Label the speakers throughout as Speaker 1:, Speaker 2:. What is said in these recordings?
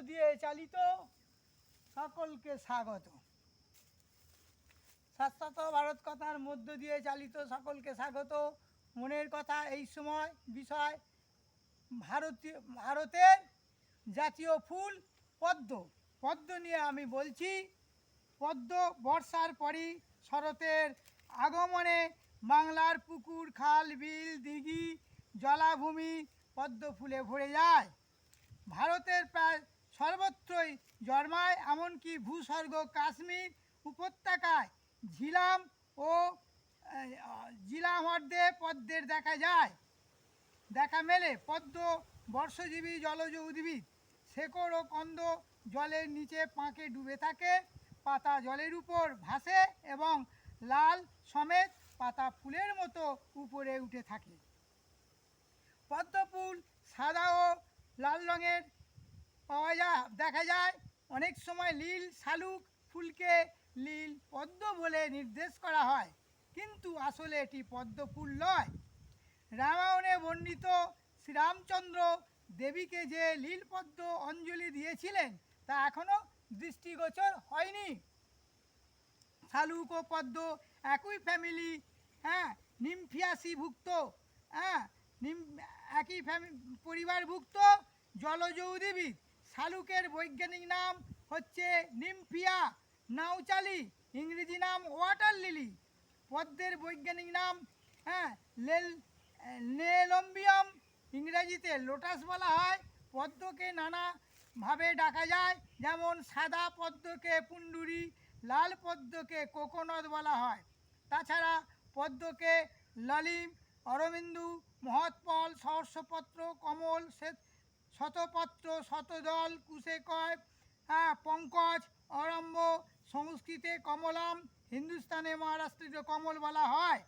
Speaker 1: দিয়ে চালিত সকলকে স্বাগত। শাশ্বত ভারত কথার মধ্য দিয়ে চালিত সকলকে স্বাগত। মনের কথা এই সময় বিষয় ভারতের জাতীয় ফুল পদ্ম। পদ্ম নিয়ে আমি বলছি। পদ্ম বর্ষার পরই শরতের আগমনে বাংলার পুকুর, খাল, বিল, দিঘি, জলাভূমি পদ্ম ফুলে ভরে যায়। ভারতের প্রায় সর্বত্রই জন্মায়, এমনকি ভূস্বর্গ কাশ্মীর উপত্যকায় ঝিলাম ও জিলাহ্রদে পদ্মের দেখা মেলে। পদ্ম বর্ষজীবী জলজ উদ্ভিদ। শেকড় ও কন্দ জলের নিচে পাঁকে ডুবে থাকে, পাতা জলের উপর ভাসে এবং লাল সমেত পাতা ফুলের মতো উপরে উঠে থাকে। পদ্ম ফুল সাদা ও লাল রঙের দেখা যায়। অনেক সময় নীল শালুক ফুলকে নীল পদ্ম বলে নির্দেশ করা হয়, কিন্তু আসলে এটি পদ্ম ফুল নয়। রামায়ণে বর্ণিত শ্রীরামচন্দ্র দেবীকে যে নীলপদ্ম অঞ্জলি দিয়েছিলেন তা এখনও দৃষ্টিগোচর হয়নি। শালুক ও পদ্ম একই ফ্যামিলি, নিমফিয়াসিভুক্ত, একই পরিবারভুক্ত জলজ উদ্ভিদ। শালুকের বৈজ্ঞানিক নাম হচ্ছে নিমফিয়া নাউচালি, ইংরেজি নাম ওয়াটার লিলি। পদ্মের বৈজ্ঞানিক নাম নেলম্বিয়াম, ইংরেজিতে লোটাস বলা হয়। পদ্মকে নানাভাবে ডাকা যায়, যেমন সাদা পদ্মকে পুণ্ডুরি, লাল পদ্মকে কোকোনট বলা হয়। তাছাড়া পদ্মকে ললিম, অরবিন্দু, মহৎফল, সহস্রপত্র, কমল, শতপত্র, শতদল, কুশেকয়, পঙ্কজ, অরম্ভ, সংস্কৃতে কমলাম, হিন্দুস্তানে মহারাষ্ট্রীয় কমল বলা হয়।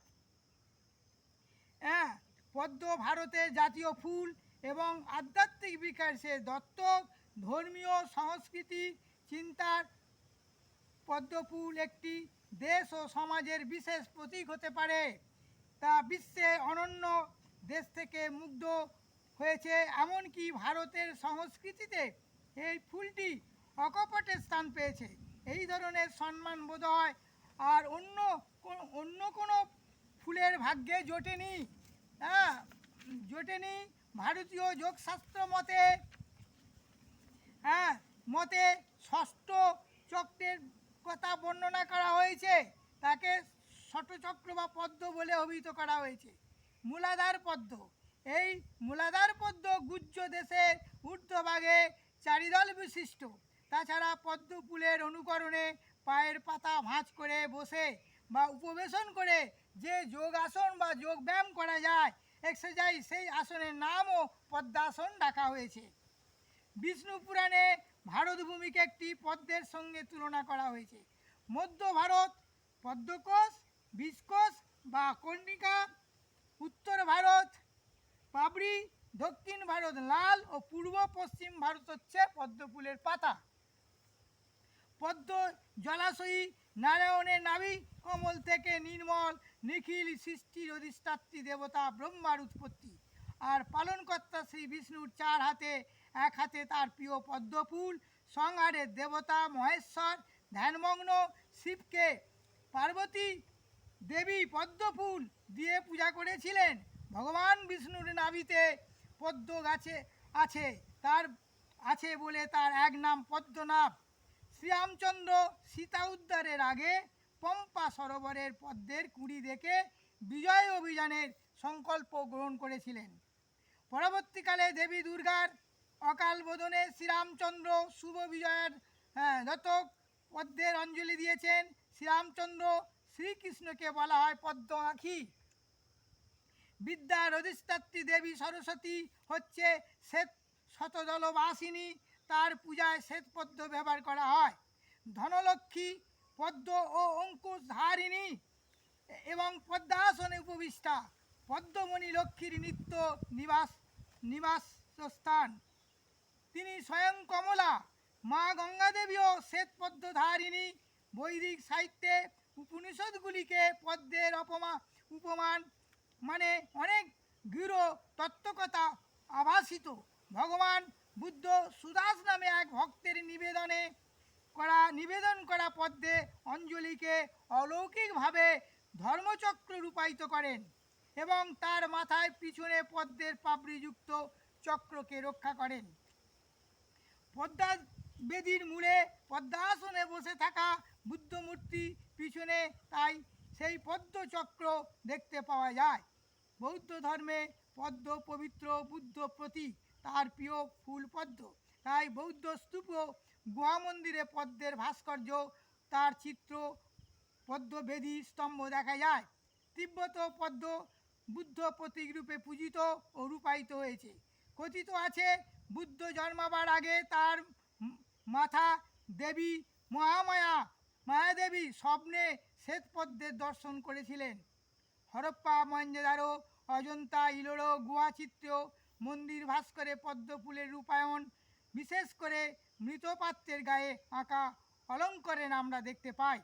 Speaker 1: পদ্ম ভারতের জাতীয় ফুল এবং আধ্যাত্মিক বিকাশের দত্তক। ধর্মীয় সংস্কৃতি চিন্তার পদ্মফুল একটি দেশ ও সমাজের বিশেষ প্রতীক হতে পারে। তা বিশ্বে অনন্য দেশ থেকে মুগ্ধ হয়েছে। এমনকি ভারতের সংস্কৃতিতে এই ফুলটি অকপটে স্থান পেয়েছে। এই ধরনের সম্মান বোধ হয় আর অন্য কোনো ফুলের ভাগ্যে জোটেনি। ভারতীয় যোগশাস্ত্র মতে ষষ্ঠ চক্রের কথা বর্ণনা করা হয়েছে। তাকে ষটচক্র বা পদ্ম বলে অভিহিত করা হয়েছে। মূলাধার পদ্ম। এই মূলাধার পদ্ম গুজ্জ দেশের ঊর্ধ্বভাগে চারিদল বিশিষ্ট। তাছাড়া পদ্ম ফুলের অনুকরণে পায়ের পাতা ভাঁজ করে বসে বা উপবেশন করে যে যোগ আসন বা যোগ ব্যায়াম করা যায়, এক্সারসাইজ, সেই আসনের নামও পদ্মাসন ডাকা হয়েছে। বিষ্ণু পুরাণে ভারতভূমিকে একটি পদ্মের সঙ্গে তুলনা করা হয়েছে। মধ্য ভারত পদ্মকোষ, বীজকোষ বা কর্ণিকা, উত্তর ভারত পাবড়ি, দক্ষিণ ভারত লাল ও পূর্ব পশ্চিম ভারত হচ্ছে পদ্ম ফুলের পাতা। পদ্ম জলাশয়ী নারায়ণের নাভি কমল থেকে নির্মল নিখিল সৃষ্টির অধিষ্ঠাত্রী দেবতা ব্রহ্মার উৎপত্তি। আর পালনকর্তা শ্রী বিষ্ণুর 4 হাতে, এক হাতে তার প্রিয় পদ্মফুল। সংহারের দেবতা মহেশ্বর ধ্যানমগ্ন শিবকে পার্বতী দেবী পদ্মফুল দিয়ে পূজা করেছিলেন। ভগবান বিষ্ণুর নাভিতে পদ্ম গাছে আছে বলে তার এক নাম পদ্মনাভ। শ্রীরামচন্দ্র সীতা উদ্ধারের আগে পম্পা সরোবরের পদ্মের কুঁড়ি দেখে বিজয় অভিযানের সংকল্প গ্রহণ করেছিলেন। পরবর্তীকালে দেবী দুর্গার অকাল বোধনে শ্রীরামচন্দ্র শুভ বিজয়ের দত্তক পদ্মের অঞ্জলি দিয়েছেন। শ্রীরামচন্দ্র শ্রীকৃষ্ণকে বলা হয় পদ্ম আঁখি। বিদ্যার অধিষ্ঠাত্রী দেবী সরস্বতী হচ্ছে শ্বেত শতদলবাসিনী। তার পূজায় শ্বেতপদ্ম ব্যবহার করা হয়। ধনলক্ষ্মী পদ্ম ও অঙ্কুশ ধারিণী এবং পদ্মাসনে উপবিষ্টা। পদ্মমণি লক্ষ্মীর নিত্য নিবাসস্থান। তিনি স্বয়ং কমলা। মা গঙ্গা দেবীও শ্বেতপদ্ম ধারিণী। বৈদিক সাহিত্যে উপনিষদগুলিকে পদ্মের উপমান মানে অনেক গৃঢ় তত্ত্বকথা আভাসিত। ভগবান বুদ্ধ সুদাস নামে এক ভক্তের নিবেদন করা পদ্মে অঞ্জলিকে অলৌকিকভাবে ধর্মচক্র রূপায়িত করেন এবং তার মাথায় পিছনে পদ্মের পাপড়িযুক্ত চক্রকে রক্ষা করেন। পদ্মা বেদির মূলে পদ্মাসনে বসে থাকা বুদ্ধমূর্তি পিছনে তাই সেই পদ্মচক্র দেখতে পাওয়া যায়। বৌদ্ধ ধর্মে পদ্ম পবিত্র বুদ্ধ প্রতীক, তার প্রিয় ফুল পদ্ম। তাই বৌদ্ধ স্তূপ গুহা মন্দিরে পদ্মের ভাস্কর্য, তার চিত্র, পদ্মবেদী স্তম্ভ দেখা যায়। তিব্বত পদ্ম বুদ্ধ প্রতীক রূপে পূজিত ও রূপায়িত হয়েছে। কথিত আছে বুদ্ধ জন্মাবার আগে তার মাথা দেবী মায়াদেবী স্বপ্নে শ্বেতপদ্মের দর্শন করেছিলেন। হরপ্পা, মহেঞ্জোদারো, অজন্তা, ইলোরা গুহাচিত্রেও মন্দির ভাস্করে পদ্ম ফুলের রূপায়ণ, বিশেষ করে মৃৎপাত্রের গায়ে আঁকা অলঙ্করণ আমরা দেখতে পাই।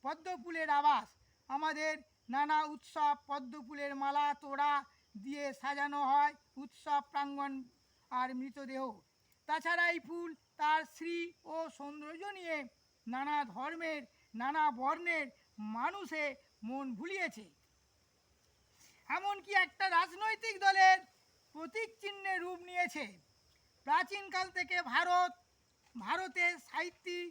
Speaker 1: পদ্ম ফুলের আবাস, আমাদের নানা উৎসব পদ্ম ফুলের মালা তোড়া দিয়ে সাজানো হয় উৎসব প্রাঙ্গণ আর মৃতদেহ। তাছাড়া এই ফুল তার শ্রী ও সৌন্দর্য নিয়ে নানা ধর্মের নানা বর্ণের মানুষে মন ভুলিয়েছে। এমনকি একটা রাজনৈতিক দলের প্রতীক চিহ্নে রূপ নিয়েছে। প্রাচীনকাল থেকে ভারতে সাহিত্যিক,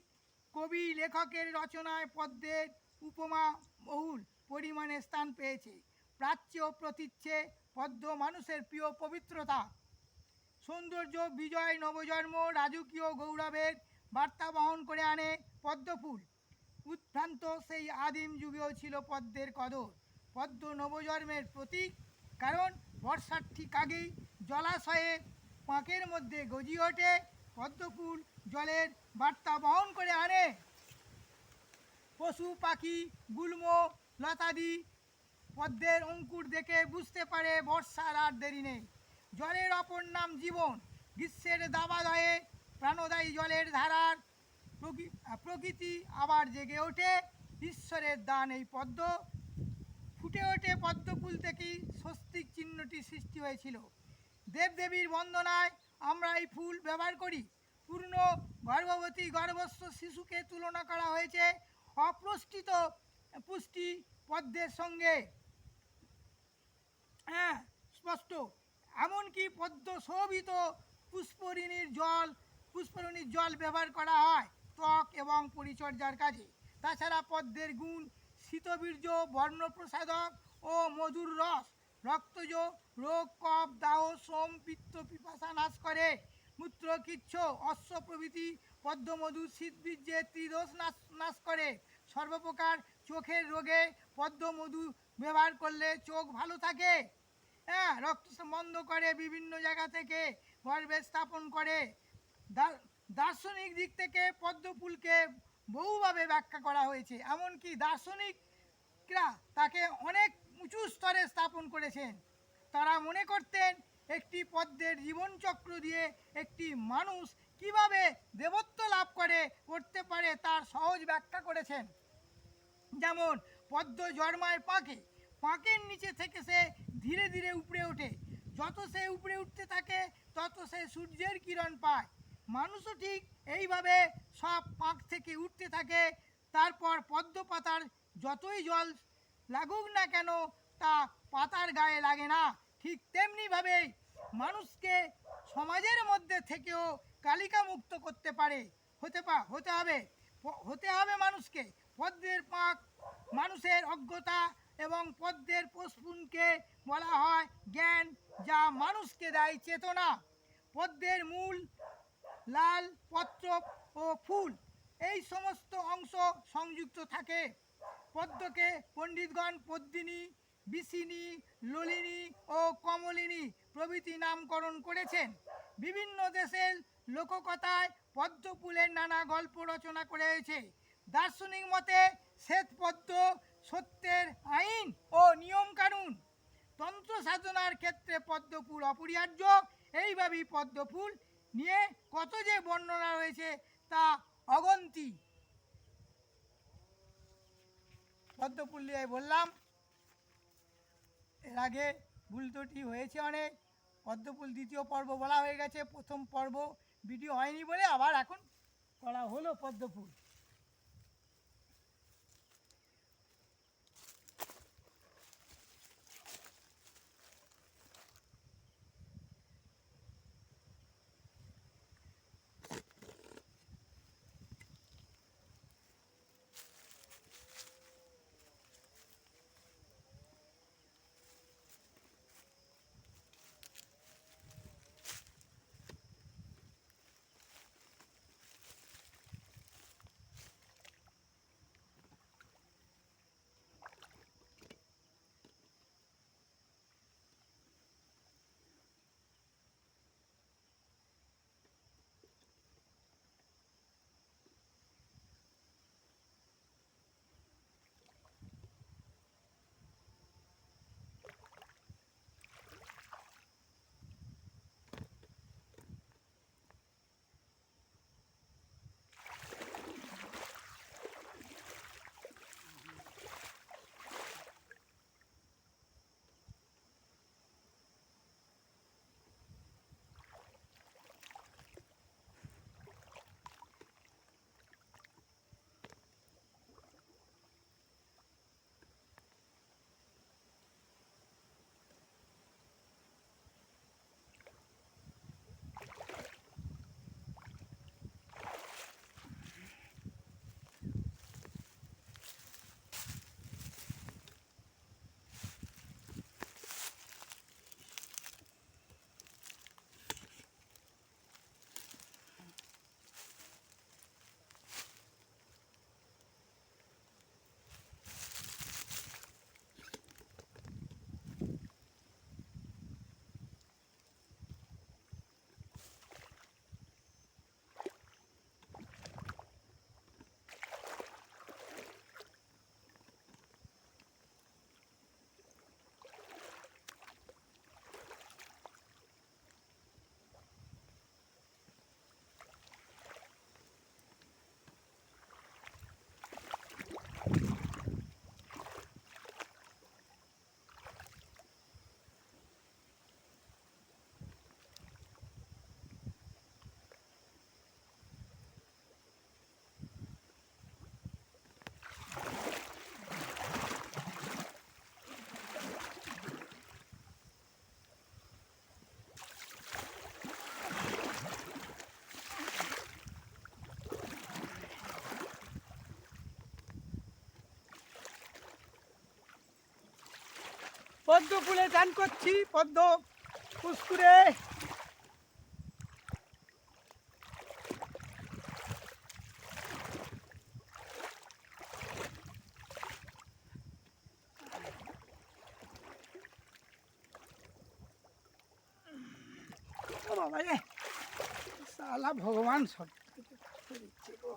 Speaker 1: কবি, লেখকের রচনায় পদ্মের উপমা বহুল পরিমাণে স্থান পেয়েছে। প্রাচ্য প্রতীচ্যে পদ্ম মানুষের প্রিয় পবিত্রতা, সৌন্দর্য, বিজয়, নবজন্ম, রাজকীয় গৌরবের বার্তা বহন করে আনে পদ্মফুল। উদ্ভ্রান্ত সেই আদিম যুগেও ছিল পদ্মের কদর। পদ্ম নবজন্মের প্রতীক, কারণ বর্ষার ঠিক আগেই জলাশয়ে পাঁকের মধ্যে গজিয়ে ওঠে পদ্মফুল, জলের বার্তা বহন করে আনে। পশু পাখি, গুল্ম লতাদি পদ্মের অঙ্কুর দেখে বুঝতে পারে বর্ষার আর দেরি নেই। জলের অপর নাম জীবন। গ্রীষ্মের দাবাদয়ে প্রাণদায়ী জলের ধারার প্রকৃতি আবার জেগে ওঠে। ঈশ্বরের দান এই পদ্ম। ফুটে ওঠে পদ্মফুল থেকেই স্বস্তিক চিহ্নটি সৃষ্টি হয়েছিল। দেবদেবীর বন্দনায় আমরা এই ফুল ব্যবহার করি। পূর্ণ গর্ভবতী গর্ভস্থ শিশুকে তুলনা করা হয়েছে অপুষ্টিত পুষ্টি পদ্মের সঙ্গে। হ্যাঁ, স্পষ্ট। এমনকি পদ্ম শোভিত পুষ্করিণীর জল ব্যবহার করা হয় ত্বক এবং পরিচর্যার কাজে। তাছাড়া পদ্মের গুণ শীতবীর্য, বর্ণপ্রসাদক ও মধুর রস, রক্তজ রোগ, কফ, দাহ, সোম, পিত্ত, পিপাসা নাশ করে। মূত্রকিচ্ছ, অশ্ব প্রভৃতি পদ্মমধু শীতবীর্যে ত্রিদোষ নাশ করে। সর্বপ্রকার চোখের রোগে পদ্মমধু ব্যবহার করলে চোখ ভালো থাকে। হ্যাঁ, রক্ত বন্ধ করে, বিভিন্ন জায়গা থেকে গর্ভে স্থাপন করে। দার্শনিক দিক থেকে পদ্মফুলকে বহুভাবে ব্যাখ্যা করা হয়েছে। এমনকি দার্শনিকরা তাকে অনেক উঁচু স্তরে স্থাপন করেছেন। তারা মনে করতেন একটি পদ্মের জীবনচক্র দিয়ে একটি মানুষ কিভাবে দেবত্ব লাভ করতে পারে তার সহজ ব্যাখ্যা করেছেন। যেমন পদ্ম জন্মায় পাঁকে, পাঁকের নিচে থেকে সে ধীরে ধীরে উপড়ে ওঠে। যত সে উপড়ে উঠতে থাকে তত সে সূর্যের কিরণ পায়। মানুষও ঠিক এইভাবে সব পাঁক থেকে উঠতে থাকে। তারপর পদ্ম পাতার যতই জল লাগুক না কেন তা পাতার গায়ে লাগে না। ঠিক তেমনিভাবেই মানুষকে সমাজের মধ্যে থেকেও কালিকা মুক্ত করতে পারে হতে হবে মানুষকে। পদ্মের পাঁক মানুষের অজ্ঞতা এবং পদ্মের পুষ্পকে বলা হয় জ্ঞান, যা মানুষকে দেয় চেতনা। পদ্মের মূল, লাল পত্র ও ফুল এই সমস্ত অংশ সংযুক্ত থাকে। পদ্মকে পণ্ডিতগণ পদ্মিনী, বিশিনী, ললিনী ও কমলিনী প্রভৃতি নামকরণ করেছেন। বিভিন্ন দেশের লোককথায় পদ্মফুলের নানা গল্প রচনা করা হয়েছে। দার্শনিক মতে শ্বেতপদ্ম সত্যের আইন ও নিয়ম কানুন। তন্ত্র সাধনার ক্ষেত্রে পদ্মফুল অপরিহার্য। এইভাবেই পদ্মফুল নিয়ে কত যে বর্ণনা রয়েছে তা অগন্তি। পদ্মফুল নিয়ে বললাম, এর আগে ভুল ত্রুটি হয়েছে অনেক। পদ্মফুল দ্বিতীয় পর্ব বলা হয়ে গেছে। প্রথম পর্ব ভিডিও হয়নি বলে আবার এখন করা হলো পদ্ম ফুল। পদ্ম ফুলে চান করছি, পদ্ম পুষ্কুরে। বাবা রে, সালা ভগবান সব দিচ্ছে গো।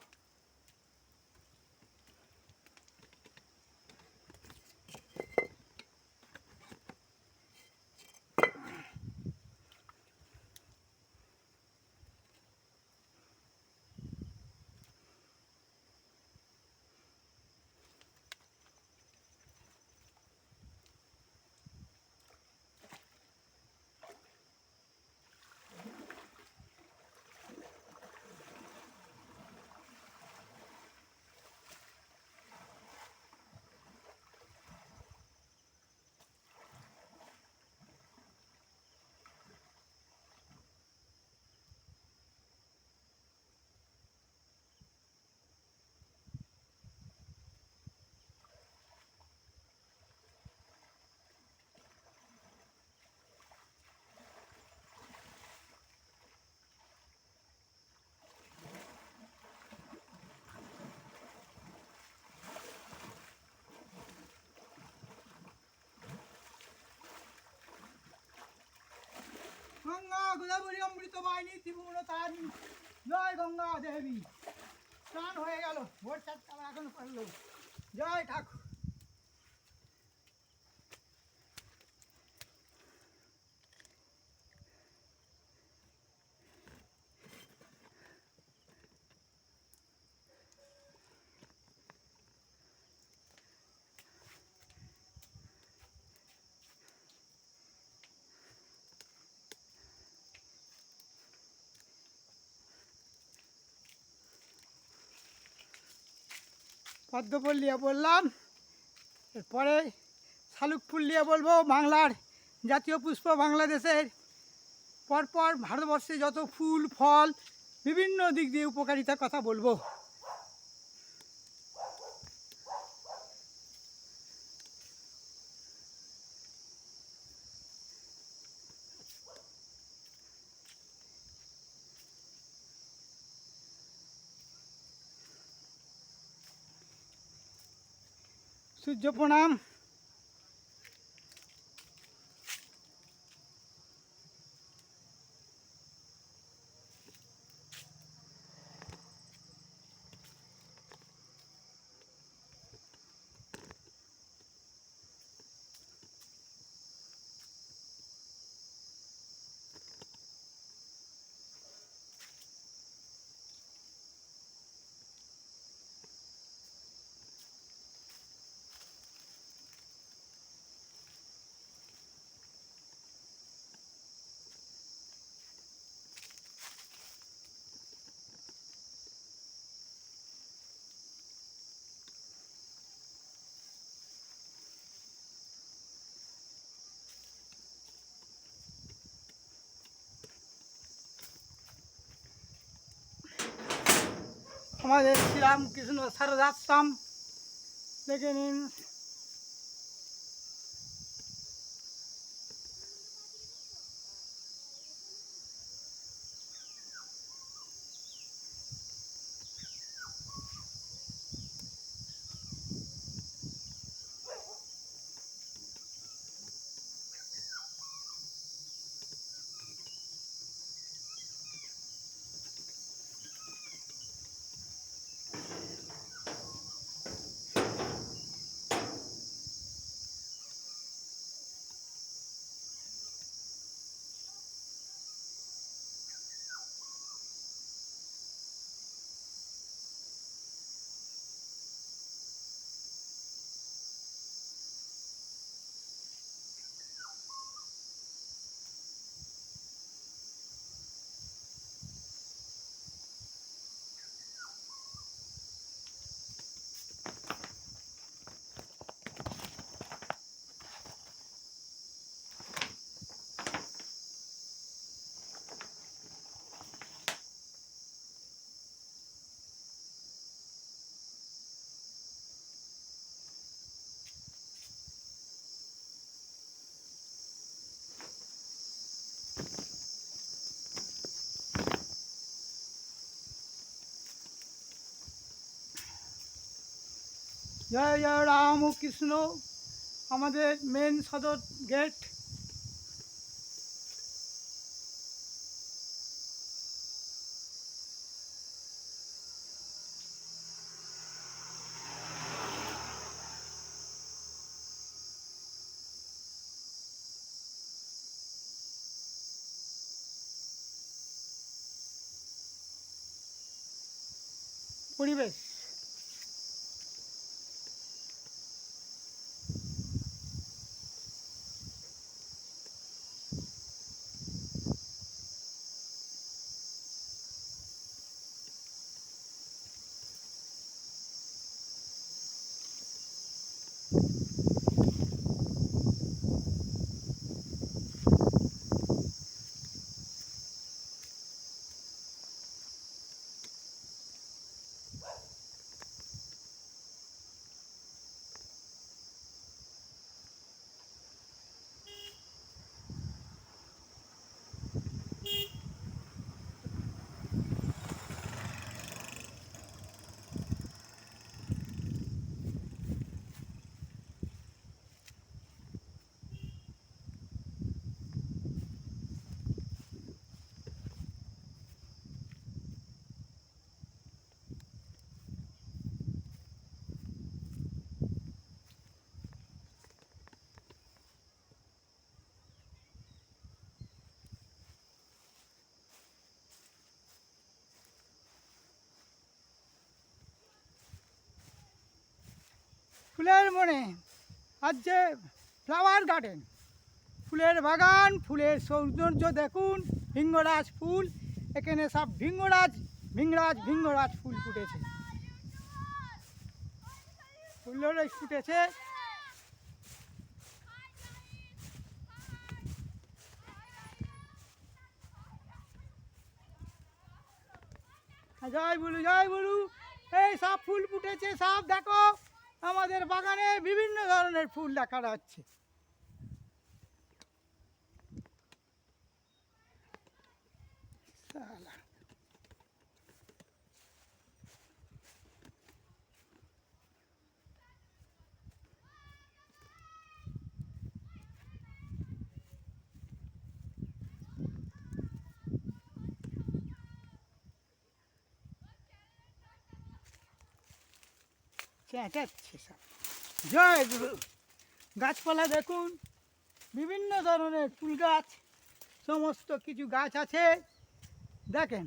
Speaker 1: গঙ্গা গোদাবরী অমৃত বাহিনী ত্রিভুবনতারিণী, জয় গঙ্গা দেবী। স্নান হয়ে গেল, ভোর 4টা এখন করলো। জয় ঠাকুর। পদ্মফুল নিয়ে বললাম, এরপরে শালুক ফুল নিয়ে বলবো। বাংলার জাতীয় পুষ্প, বাংলাদেশের পরপর ভারতবর্ষে যত ফুল ফল বিভিন্ন দিক দিয়ে উপকারিতার কথা বলবো। সূর্য প্রণাম। আমাদের শ্রীরামকৃষ্ণ সারদাশ্রম দেখে নিন। জয় জয় রামকৃষ্ণ। আমাদের মেন সদর গেট। পরিবেশ ফুলের মনে, আজ যে ফ্লাওয়ার গার্ডেন, ফুলের বাগান, ফুলের সৌন্দর্য দেখুন। ভিঙ্গরাজ ফুল, এখানে সব ভিঙ্গরাজ ভিঙ্গরাজ ভিঙ্গরাজ ফুল ফুটেছে। ফুলেরই ফুটেছে। জয় বলু জয় বলু। এই সব ফুল ফুটেছে, সব দেখো আমাদের বাগানে বিভিন্ন ধরনের ফুল দেখা যাচ্ছে। চেঁচাচ্ছে সব। জয় গুরু। গাছপালা দেখুন, বিভিন্ন ধরনের ফুল গাছ, সমস্ত কিছু গাছ আছে দেখেন।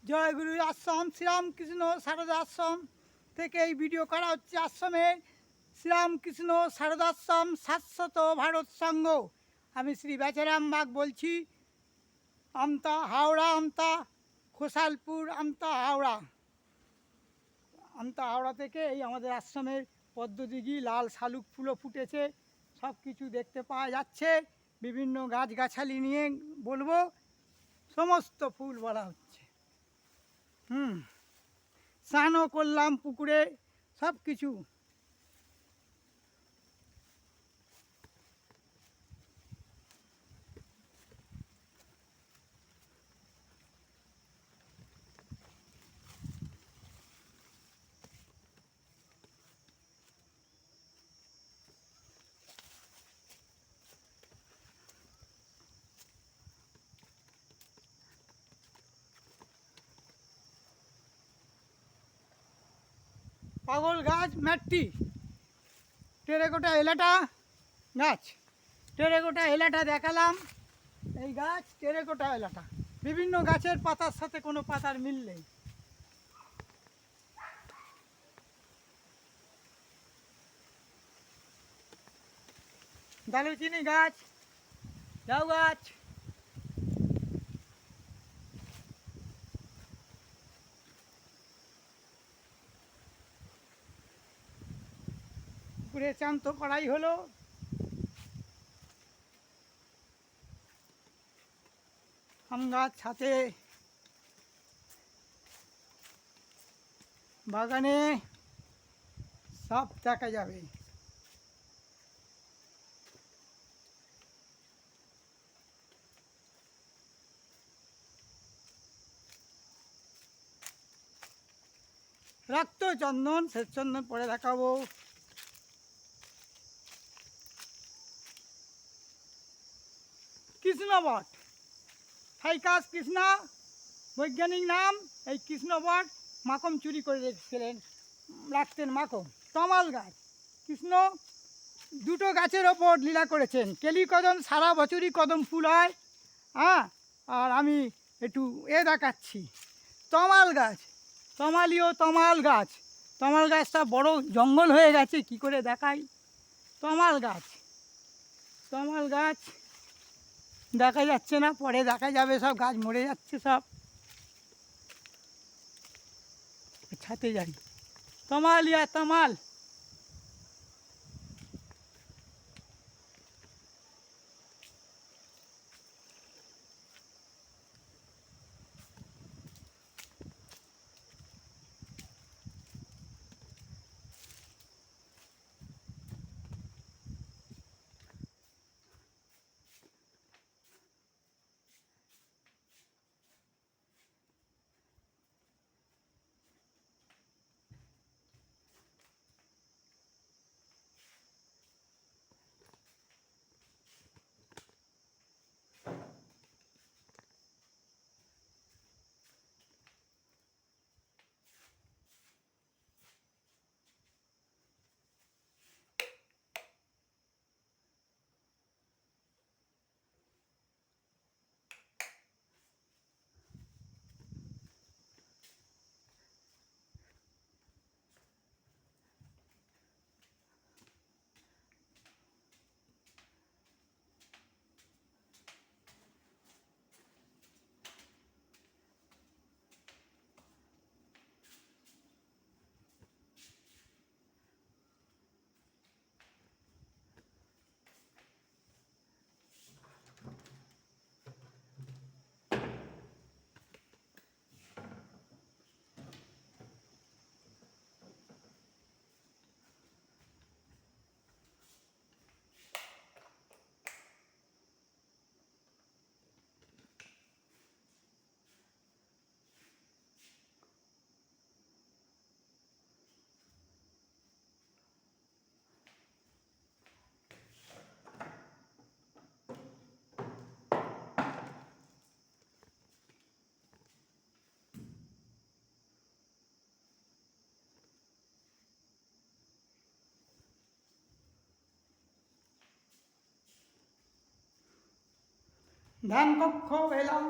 Speaker 1: জয়গুরু আশ্রম শ্রীরামকৃষ্ণ সারদা আশ্রম থেকে এই ভিডিও করা হচ্ছে। আশ্রমে শ্রীরামকৃষ্ণ সারদাশ্রম শাশ্বত ভারত সংঘ। আমি শ্রী বেচারাম বাগ বলছি, আমতা হাওড়া, আমতা খোসালপুর, আমতা হাওড়া। আমতা হাওড়া থেকে এই আমাদের আশ্রমের পদ্মদিঘি, লাল শালুক ফুলও ফুটেছে, সব কিছু দেখতে পাওয়া যাচ্ছে। বিভিন্ন গাছগাছালি নিয়ে বলবো, সমস্ত ফুল বলা হচ্ছে। স্নানও করলাম পুকুরে, সব কিছু। পাগল গাছ ম্যাটটি, টেরেকোটা এলাটা গাছ। টেরেকোটা এলাটা দেখালাম, এই গাছ টেরেকোটা এলাটা। বিভিন্ন গাছের পাতার সাথে কোনো পাতার মিল নেই। দারুচিনি গাছ, লাউ গাছ, পুকুরে চান তো করাই হলো। আম গাছ ছাতে, বাগানে সব দেখা যাবে। রক্ত চন্দন, শ্বেত চন্দন পরে দেখাবো। কৃষ্ণবট, ফাইকাস কৃষ্ণা বৈজ্ঞানিক নাম। এই কৃষ্ণবট মাকম চুরি করে রেখেছিলেন, রাখতেন মাকম। তমাল গাছ, কৃষ্ণ দুটো গাছের ওপর লীলা করেছেন। কেলি কদম সারা বছরই কদম ফুল হয়, আর আমি একটু দেখাচ্ছি। তমাল গাছ, তমালীয় তমাল গাছ। তমাল গাছটা বড় জঙ্গল হয়ে গেছে, কি করে দেখাই। তমাল গাছ, তমাল গাছ দেখা যাচ্ছে না, পরে দেখা যাবে, সব গাছ মরে যাচ্ছে সব। ছাতে যাই, তমাল ইয়া তমাল। ধান কক্ষ এলাম।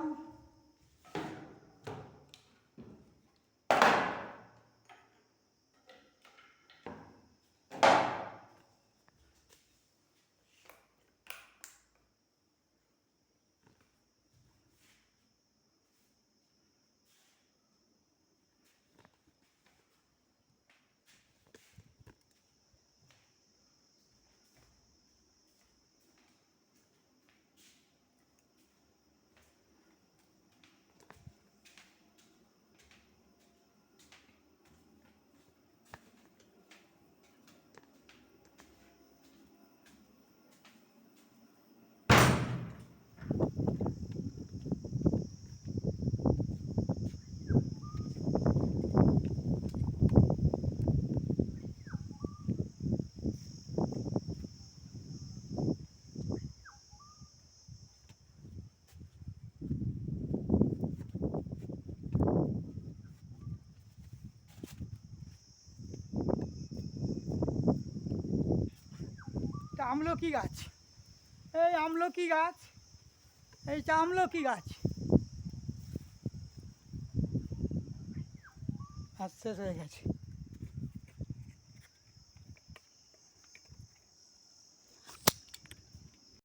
Speaker 1: আমলকি গাছ, এই আমলকি গাছ, এইটা আমলকি গাছ। আর শেষ হয়ে গেছে।